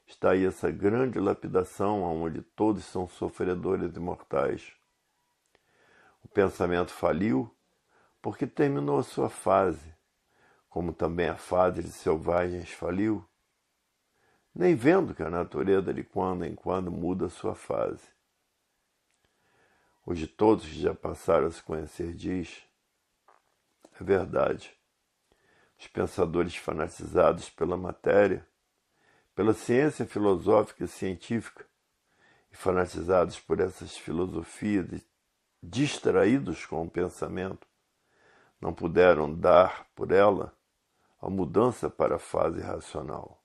está aí essa grande lapidação onde todos são sofredores imortais. O pensamento faliu porque terminou a sua fase, como também a fase de selvagens faliu, nem vendo que a natureza de quando em quando muda a sua fase. Hoje todos que já passaram a se conhecer diz, é verdade, os pensadores fanatizados pela matéria, pela ciência filosófica e científica, e fanatizados por essas filosofias e distraídos com o pensamento, não puderam dar por ela a mudança para a fase racional.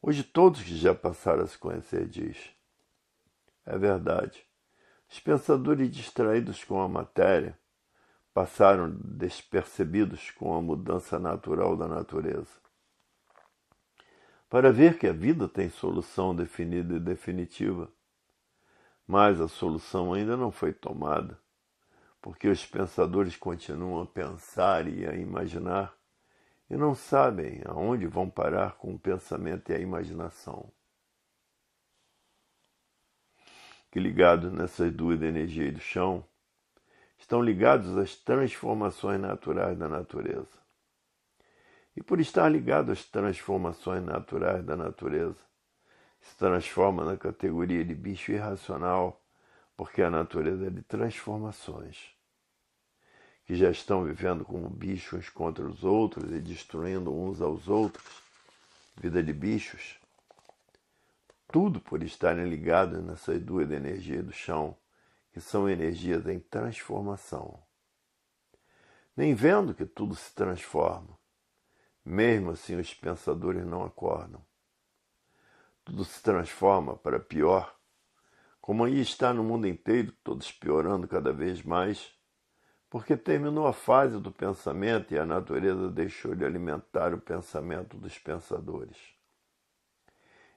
Hoje todos que já passaram a se conhecer diz, é verdade, os pensadores distraídos com a matéria passaram despercebidos com a mudança natural da natureza. Para ver que a vida tem solução definida e definitiva, mas a solução ainda não foi tomada, porque os pensadores continuam a pensar e a imaginar e não sabem aonde vão parar com o pensamento e a imaginação. Que ligados nessas duas energias do chão, estão ligados às transformações naturais da natureza. E por estar ligado às transformações naturais da natureza, se transforma na categoria de bicho irracional, porque a natureza é de transformações, que já estão vivendo como bichos uns contra os outros e destruindo uns aos outros, vida de bichos, tudo por estarem ligados nessas duas energias do chão, que são energias em transformação. Nem vendo que tudo se transforma, mesmo assim os pensadores não acordam. Tudo se transforma para pior, como aí está no mundo inteiro, todos piorando cada vez mais, porque terminou a fase do pensamento e a natureza deixou de alimentar o pensamento dos pensadores.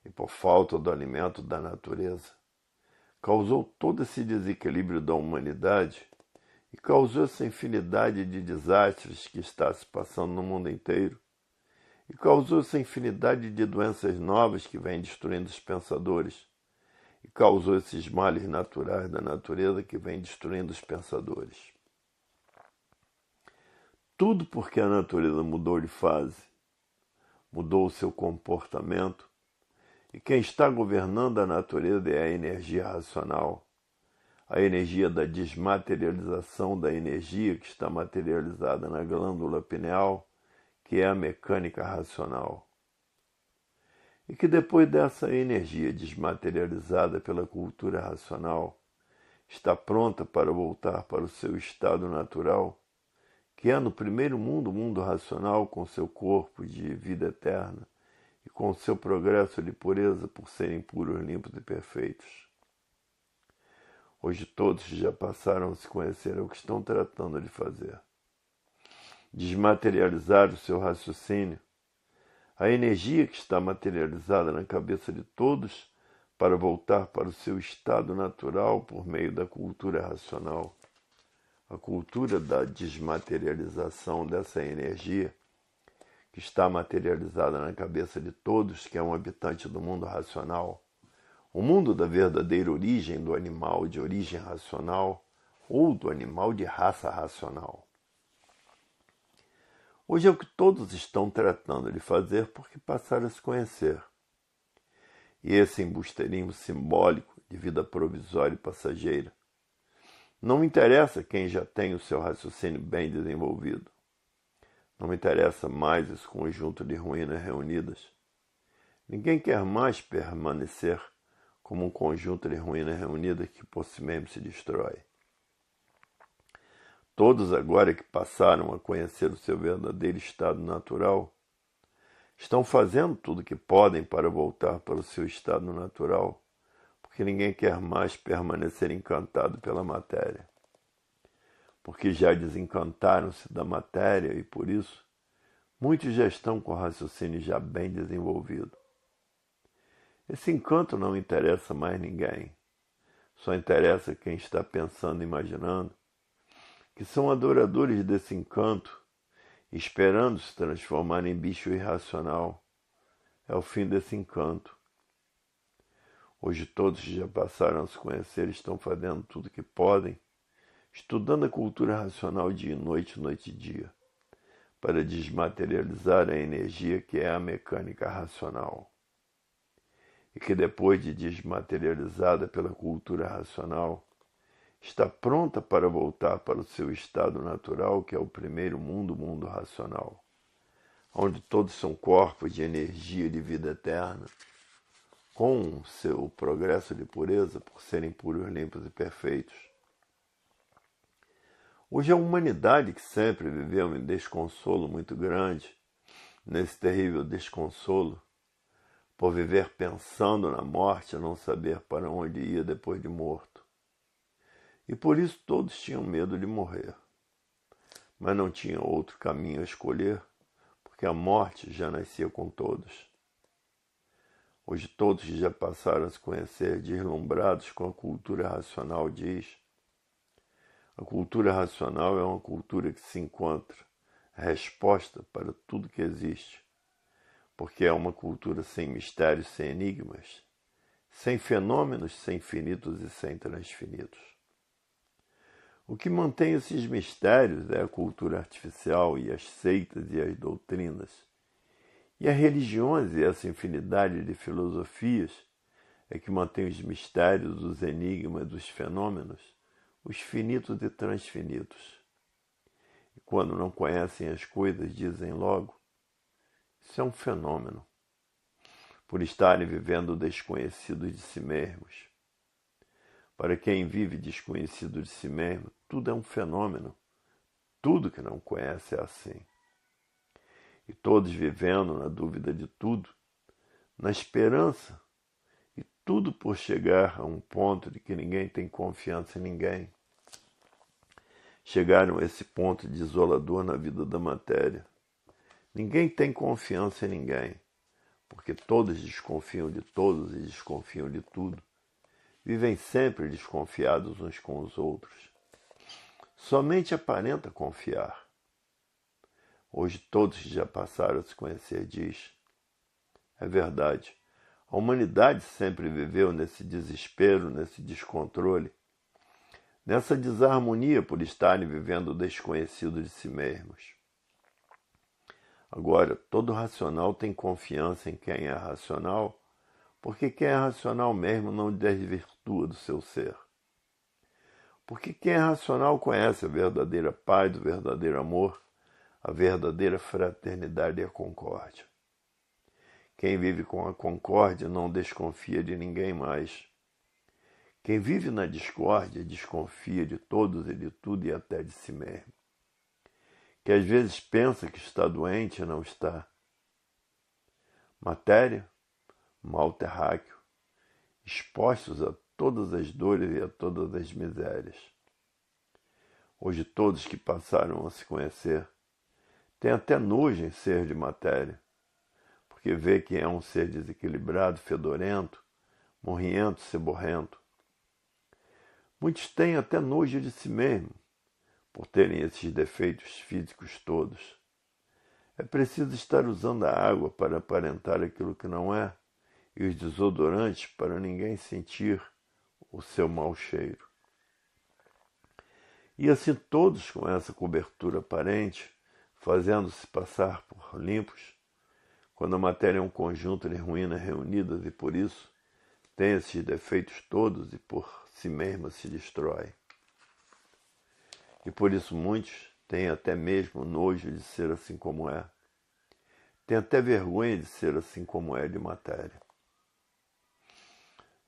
E por falta do alimento da natureza, causou todo esse desequilíbrio da humanidade e causou essa infinidade de desastres que está se passando no mundo inteiro. E causou essa infinidade de doenças novas que vêm destruindo os pensadores. E causou esses males naturais da natureza que vêm destruindo os pensadores. Tudo porque a natureza mudou de fase, mudou o seu comportamento, e quem está governando a natureza é a energia racional, a energia da desmaterialização da energia que está materializada na glândula pineal, que é a mecânica racional. E que depois dessa energia desmaterializada pela cultura racional, está pronta para voltar para o seu estado natural, que é no primeiro mundo, o mundo racional, com seu corpo de vida eterna e com seu progresso de pureza por serem puros, limpos e perfeitos. Hoje todos já passaram a se conhecer o que estão tratando de fazer. Desmaterializar o seu raciocínio, a energia que está materializada na cabeça de todos para voltar para o seu estado natural por meio da cultura racional. A cultura da desmaterialização dessa energia que está materializada na cabeça de todos, que é um habitante do mundo racional, o mundo da verdadeira origem do animal de origem racional ou do animal de raça racional. Hoje é o que todos estão tratando de fazer porque passaram a se conhecer. E esse embusteirismo simbólico de vida provisória e passageira não me interessa quem já tem o seu raciocínio bem desenvolvido. Não me interessa mais esse conjunto de ruínas reunidas. Ninguém quer mais permanecer como um conjunto de ruínas reunidas que por si mesmo se destrói. Todos agora que passaram a conhecer o seu verdadeiro estado natural, estão fazendo tudo o que podem para voltar para o seu estado natural, porque ninguém quer mais permanecer encantado pela matéria. Porque já desencantaram-se da matéria e, por isso, muitos já estão com o raciocínio já bem desenvolvido. Esse encanto não interessa mais ninguém, só interessa quem está pensando e imaginando que são adoradores desse encanto, esperando se transformar em bicho irracional. É o fim desse encanto. Hoje todos que já passaram a se conhecer estão fazendo tudo o que podem, estudando a cultura racional dia e noite, noite e dia, para desmaterializar a energia que é a mecânica racional. E que depois de desmaterializada pela cultura racional, está pronta para voltar para o seu estado natural, que é o primeiro mundo, o mundo racional, onde todos são corpos de energia de vida eterna, com seu progresso de pureza por serem puros, limpos e perfeitos. Hoje a humanidade, que sempre viveu em desconsolo muito grande, nesse terrível desconsolo, por viver pensando na morte, a não saber para onde ia depois de morto. E por isso todos tinham medo de morrer. Mas não tinham outro caminho a escolher, porque a morte já nascia com todos. Hoje todos que já passaram a se conhecer, deslumbrados com a cultura racional, diz: a cultura racional é uma cultura que se encontra resposta para tudo que existe, porque é uma cultura sem mistérios, sem enigmas, sem fenômenos, sem finitos e sem transfinitos. O que mantém esses mistérios é a cultura artificial e as seitas e as doutrinas. E as religiões e essa infinidade de filosofias é que mantém os mistérios, os enigmas, os fenômenos, os finitos e transfinitos. E quando não conhecem as coisas, dizem logo: isso é um fenômeno, por estarem vivendo desconhecidos de si mesmos. Para quem vive desconhecido de si mesmo, tudo é um fenômeno. Tudo que não conhece é assim. E todos vivendo na dúvida de tudo, na esperança, e tudo por chegar a um ponto de que ninguém tem confiança em ninguém. chegaram a esse ponto desolador na vida da matéria. Ninguém tem confiança em ninguém, porque todos desconfiam de todos e desconfiam de tudo. Vivem sempre desconfiados uns com os outros. Somente aparenta confiar. Hoje todos que já passaram a se conhecer diz: é verdade, a humanidade sempre viveu nesse desespero, nesse descontrole, nessa desarmonia por estarem vivendo o desconhecido de si mesmos. Agora, todo racional tem confiança em quem é racional, porque quem é racional mesmo não desvirtua do seu ser. Porque quem é racional conhece a verdadeira paz, o verdadeiro amor, a verdadeira fraternidade e a concórdia. Quem vive com a concórdia não desconfia de ninguém mais. Quem vive na discórdia desconfia de todos e de tudo e até de si mesmo. Que às vezes pensa que está doente e não está. Matéria, mal terráqueo, expostos a todas as dores e a todas as misérias. Hoje todos que passaram a se conhecer têm até nojo em ser de matéria, porque vê que é um ser desequilibrado, fedorento, morrento, seborrento. Muitos têm até nojo de si mesmo, por terem esses defeitos físicos todos. É preciso estar usando a água para aparentar aquilo que não é, e os desodorantes para ninguém sentir o seu mau cheiro. E assim todos com essa cobertura aparente, fazendo-se passar por limpos, quando a matéria é um conjunto de ruínas reunidas e por isso tem esses defeitos todos e por si mesma se destrói. E por isso muitos têm até mesmo nojo de ser assim como é. Têm até vergonha de ser assim como é de matéria.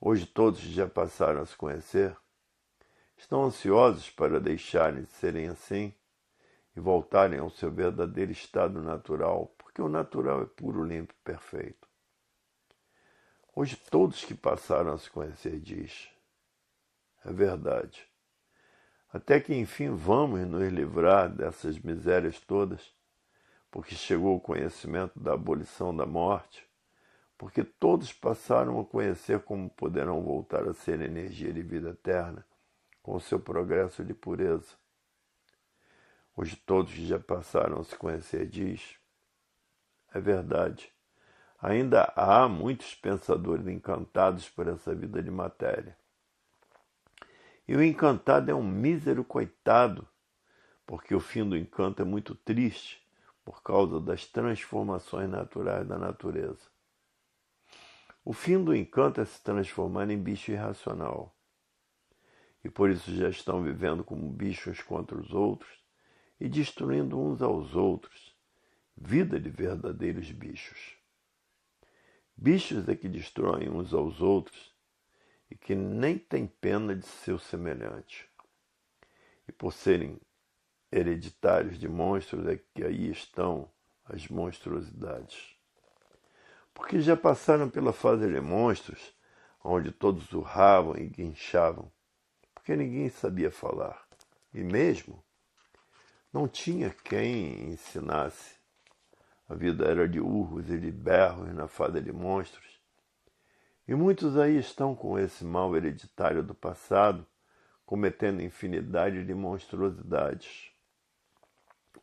Hoje todos que já passaram a se conhecer estão ansiosos para deixarem de serem assim e voltarem ao seu verdadeiro estado natural, porque o natural é puro, limpo e perfeito. Hoje todos que passaram a se conhecer diz: é verdade. Até que enfim vamos nos livrar dessas misérias todas, porque chegou o conhecimento da abolição da morte, porque todos passaram a conhecer como poderão voltar a ser energia de vida eterna, com o seu progresso de pureza. Hoje todos que já passaram a se conhecer diz: é verdade. Ainda há muitos pensadores encantados por essa vida de matéria. E o encantado é um mísero coitado, porque o fim do encanto é muito triste por causa das transformações naturais da natureza. O fim do encanto é se transformar em bicho irracional. E por isso já estão vivendo como bichos contra os outros e destruindo uns aos outros. Vida de verdadeiros bichos. Bichos é que destroem uns aos outros e que nem têm pena de seu semelhante. E por serem hereditários de monstros é que aí estão as monstruosidades. Porque já passaram pela fase de monstros, onde todos urravam e guinchavam, porque ninguém sabia falar. E mesmo não tinha quem ensinasse. A vida era de urros e de berros na fase de monstros. E muitos aí estão com esse mal hereditário do passado, cometendo infinidade de monstruosidades.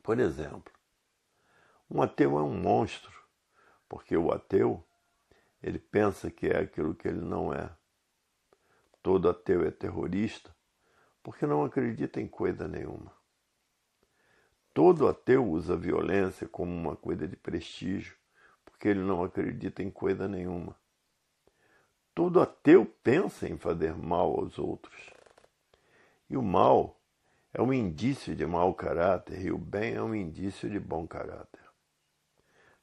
Por exemplo, um ateu é um monstro, porque o ateu, ele pensa que é aquilo que ele não é. Todo ateu é terrorista, porque não acredita em coisa nenhuma. Todo ateu usa a violência como uma coisa de prestígio, porque ele não acredita em coisa nenhuma. Todo ateu pensa em fazer mal aos outros. E o mal é um indício de mau caráter e o bem é um indício de bom caráter.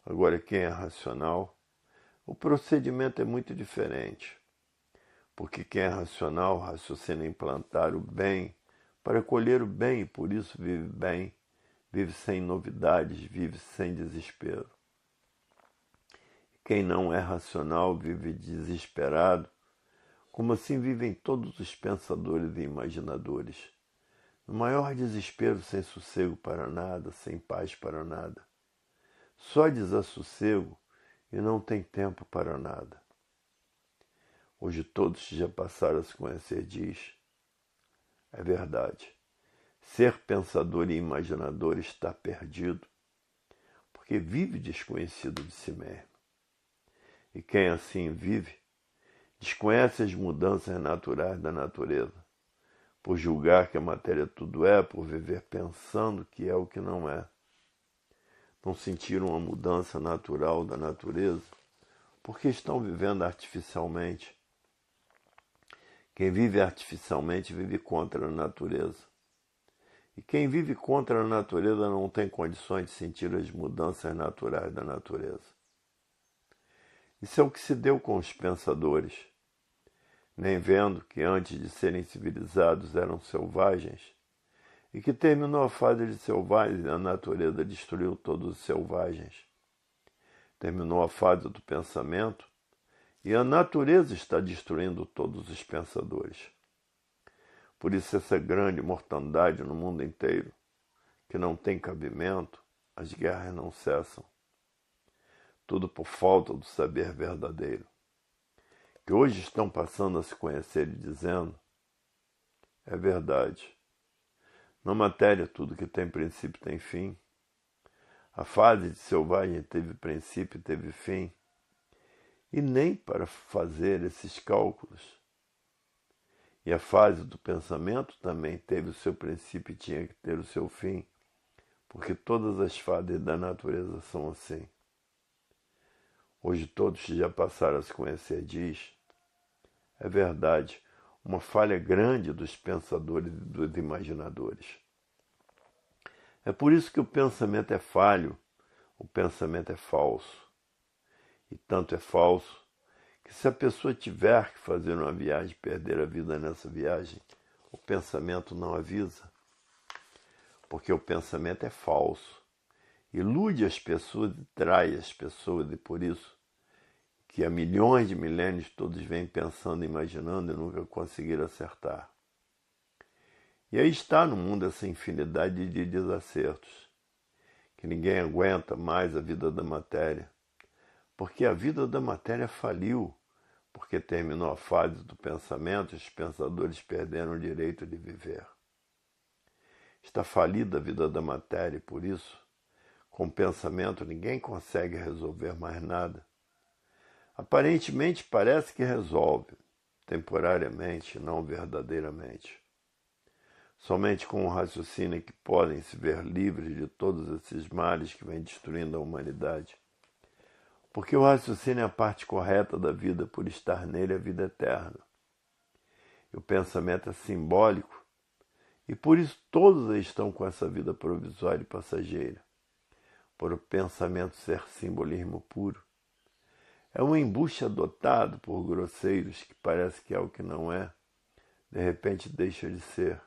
Agora, quem é racional, o procedimento é muito diferente. Porque quem é racional raciocina em plantar o bem para colher o bem e por isso vive bem, vive sem novidades, vive sem desespero. Quem não é racional vive desesperado, como assim vivem todos os pensadores e imaginadores, no maior desespero, sem sossego para nada, sem paz para nada. Só desassossego e não tem tempo para nada. Hoje todos que já passaram a se conhecer diz, é verdade, ser pensador e imaginador está perdido, porque vive desconhecido de si mesmo. E quem assim vive, desconhece as mudanças naturais da natureza, por julgar que a matéria tudo é, por viver pensando que é o que não é. Não sentiram uma mudança natural da natureza, porque estão vivendo artificialmente. Quem vive artificialmente vive contra a natureza. E quem vive contra a natureza não tem condições de sentir as mudanças naturais da natureza. Isso é o que se deu com os pensadores. Nem vendo que antes de serem civilizados eram selvagens, e que terminou a fase de selvagens e a natureza destruiu todos os selvagens. Terminou a fase do pensamento e a natureza está destruindo todos os pensadores. Por isso essa grande mortandade no mundo inteiro, que não tem cabimento, as guerras não cessam. Tudo por falta do saber verdadeiro, que hoje estão passando a se conhecer e dizendo, é verdade. Na matéria, tudo que tem princípio tem fim. A fase de selvagem teve princípio e teve fim. E nem para fazer esses cálculos. E a fase do pensamento também teve o seu princípio e tinha que ter o seu fim, porque todas as fases da natureza são assim. Hoje todos que já passaram a se conhecer diz, é verdade, uma falha grande dos pensadores e dos imaginadores. É por isso que o pensamento é falho, o pensamento é falso. E tanto é falso que se a pessoa tiver que fazer uma viagem, perder a vida nessa viagem, o pensamento não avisa. Porque o pensamento é falso. Ilude as pessoas e trai as pessoas, e por isso que há milhões de milênios todos vêm pensando, imaginando e nunca conseguiram acertar. E aí está no mundo essa infinidade de desacertos, que ninguém aguenta mais a vida da matéria, porque a vida da matéria faliu, porque terminou a fase do pensamento e os pensadores perderam o direito de viver. Está falida a vida da matéria e por isso, com o pensamento, ninguém consegue resolver mais nada. Aparentemente parece que resolve, temporariamente, não verdadeiramente. Somente com o raciocínio é que podem se ver livres de todos esses males que vêm destruindo a humanidade. Porque o raciocínio é a parte correta da vida, por estar nele a vida eterna. E o pensamento é simbólico, e por isso todos estão com essa vida provisória e passageira. Por o pensamento ser simbolismo puro. É um embuste adotado por grosseiros que parece que é o que não é, de repente deixa de ser.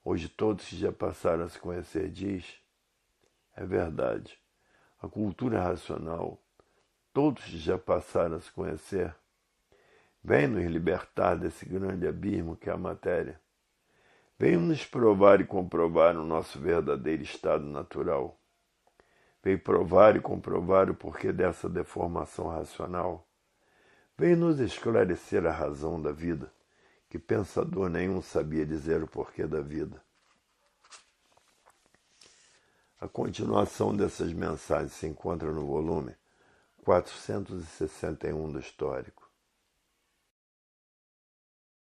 Hoje todos que já passaram a se conhecer diz, é verdade, a cultura racional, todos que já passaram a se conhecer, vem nos libertar desse grande abismo que é a matéria. Vem nos provar e comprovar o nosso verdadeiro estado natural. Vem provar e comprovar o porquê dessa deformação racional. Vem nos esclarecer a razão da vida, que pensador nenhum sabia dizer o porquê da vida. A continuação dessas mensagens se encontra no volume 461 do Histórico.